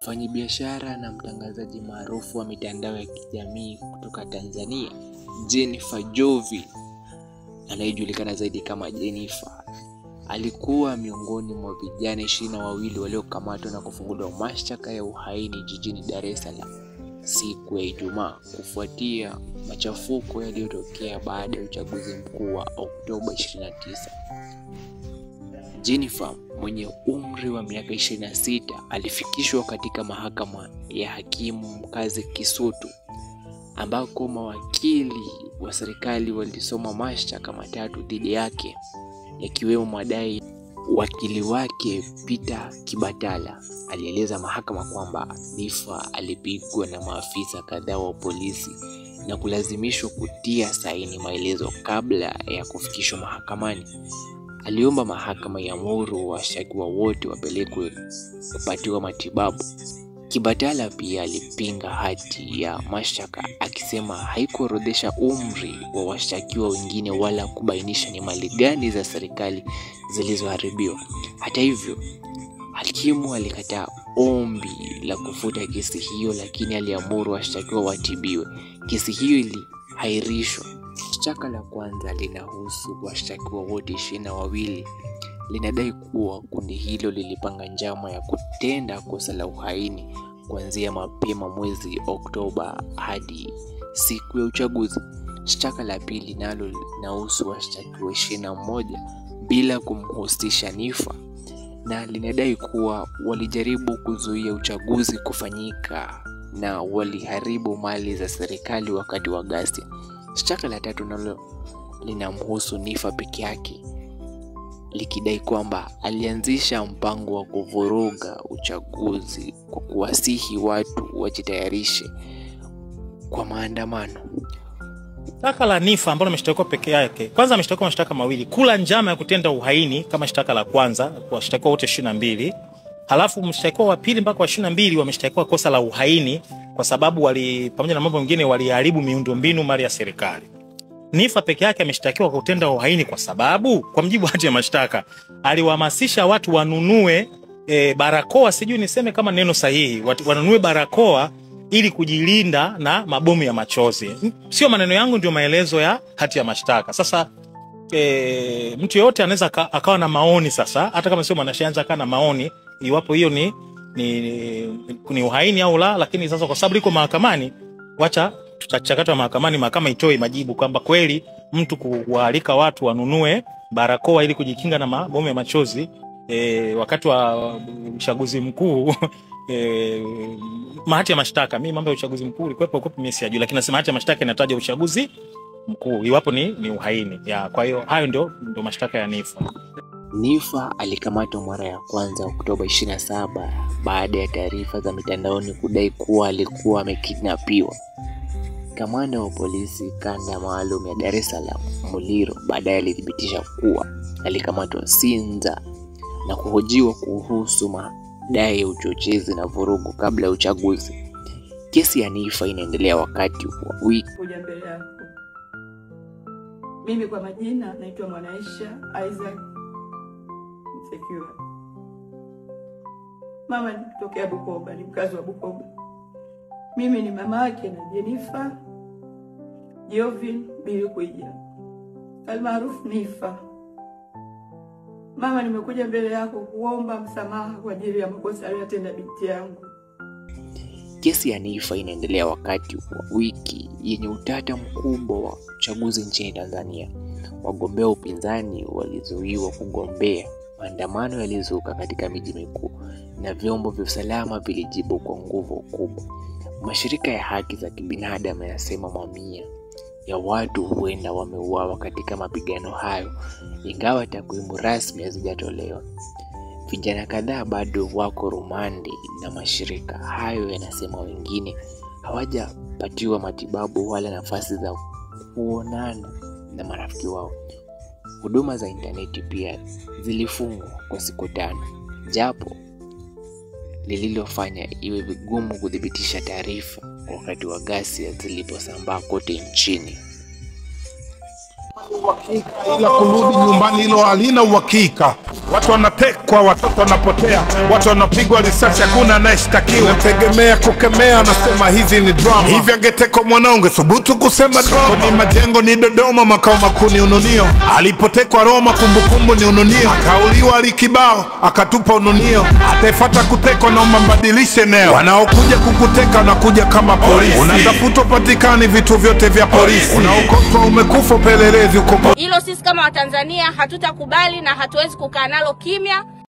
Mfanyabiashara na mtangazaji maarufu wa mitandao ya kijamii kutoka Tanzania, Jennifer Jovin, anayejulikana zaidi kama Jennifer, alikuwa miongoni mwa vijana 22 waliokamatwa na kufunguliwa mashtaka ya uhaini jijini Dar es Salaam siku ya Ijumaa kufuatia machafuko yaliyotokea baada ya uchaguzi mkuu wa Oktoba 29. Jennifer mwenye umri wa miaka 26 alifikishwa katika mahakama ya hakimu mkazi Kisutu, ambako mawakili wa serikali walisoma mashtaka matatu dhidi yake, yakiwemo madai. Wakili wake Peter Kibatala alieleza mahakama kwamba Jennifer alipigwa na maafisa kadhaa wa polisi na kulazimishwa kutia saini maelezo kabla ya kufikishwa mahakamani. Aliomba mahakama iamuru washtakiwa wote wapelekwe kupatiwa matibabu. Kibatala pia alipinga hati ya mashtaka akisema haikuorodhesha umri wa washtakiwa wengine wala kubainisha ni mali gani za serikali zilizoharibiwa. Hata hivyo, hakimu alikataa ombi la kufuta kesi hiyo, lakini aliamuru washtakiwa watibiwe. Kesi hiyo ilihairishwa. Shtaka la kwanza linahusu washtakiwa wote 22. Linadai kuwa kundi hilo lilipanga njama ya kutenda kosa la uhaini kuanzia mapema mwezi Oktoba hadi siku ya uchaguzi. Shtaka la pili nalo linahusu washtakiwa 21 bila kumhusisha Jennifer, na linadai kuwa walijaribu kuzuia uchaguzi kufanyika na waliharibu mali za serikali wakati wa ghasia. Shtaka la tatu nalo linamhusu Jennifer peke yake, likidai kwamba alianzisha mpango wa kuvuruga uchaguzi kwa kuwasihi watu wajitayarishe kwa maandamano. Shtaka la Jennifer ambalo ameshtakiwa peke yake, kwanza ameshtakiwa mashtaka mawili: kula njama ya kutenda uhaini kama shtaka la kwanza kwa washtakiwa wote 22, halafu mshtakiwa wa pili mpaka wa 22 wameshtakiwa kosa la uhaini kwa sababu pamoja na mambo mengine waliharibu miundombinu mali ya serikali. Jennifer peke yake ameshtakiwa kutenda uhaini kwa sababu, kwa mjibu wa hati ya mashtaka, aliwahamasisha watu wanunue barakoa, sijui niseme kama neno sahihi, wanunue barakoa ili kujilinda na mabomu ya machozi. Sio maneno yangu, ndio maelezo ya hati ya mashtaka. Sasa mtu yote anaweza akawa na maoni, sasa hata kama sio mwanasheria akawa na maoni iwapo hiyo ni uhaini au la, lakini sasa kwa sababu liko mahakamani, wacha tutachakatwa mahakamani, mahakama itoe majibu kwamba kweli mtu kuwaalika watu wanunue barakoa ili kujikinga na mabomu ya machozi wakati wa uchaguzi mkuu. Hati ya mashtaka, mimi mambo ya uchaguzi mkuu ilikuwepo kwa mimi sijui, lakini nasema hati ya mashtaka inataja uchaguzi mkuu iwapo ni uhaini. Kwa hiyo hayo ndio mashtaka ya Jennifer. Jennifer alikamatwa mara ya kwanza Oktoba 27 baada ya taarifa za mitandaoni kudai kuwa alikuwa amekidnapiwa. Kamanda wa polisi kanda maalum ya Dar es Salaam, Muliro, baadaye alithibitisha kuwa alikamatwa Sinza na kuhojiwa kuhusu madai ya uchochezi na vurugu kabla ya uchaguzi. Kesi ya Jennifer inaendelea wakati wa wiki. Kuja mbele yako. Mimi kwa majina naitwa Mwanaisha Isaac Msekiwa. Mama ni kutokea Bukoba, ni mkazi wa Bukoba. Mimi ni mama yake na Jennifer Jovin Bilikuija, almaarufu Jennifer. Mama, nimekuja mbele yako kuomba msamaha kwa ajili ya makosa aliyotenda binti yangu. Kesi ya Jennifer inaendelea wakati wa wiki yenye utata mkubwa wa uchaguzi nchini Tanzania. Wagombea upinzani walizuiwa kugombea, maandamano yalizuka katika miji mikuu na vyombo vya usalama vilijibu kwa nguvu kubwa. Mashirika ya haki za kibinadamu yanasema mamia ya watu huenda wameuawa katika mapigano hayo, ingawa takwimu rasmi hazijatolewa. Vijana kadhaa bado wako rumande na mashirika hayo yanasema wengine hawajapatiwa matibabu wala nafasi za kuonana na marafiki wao. Huduma za interneti pia zilifungwa kwa siku 5, japo lililofanya iwe vigumu kudhibitisha taarifa wakati wa ghasia ziliposambaa kote nchini. ila kurudi nyumbani hilo halina uhakika. Watu wanatekwa, watoto wanapotea, watu wanapigwa risasi, hakuna anayeshtakiwa. Nategemea kukemea, anasema hizi ni drama. Hivi angetekwa mwanangu, thubutu kusema drama. Ni majengo ni Dodoma, makao makuu ni Ununio. Alipotekwa Roma, kumbukumbu ni Ununio. Akauliwa Alikibao, akatupa Ununio. Ataifata kutekwa, naomba mbadilishe eneo. Wanaokuja kukuteka wanakuja kama polisi. Unatafutwa patikani vitu vyote vya polisi. Unaokotwa umekufa, pelelezi uko. Hilo sisi kama Watanzania hatutakubali na hatuwezi kukaa nalo kimya.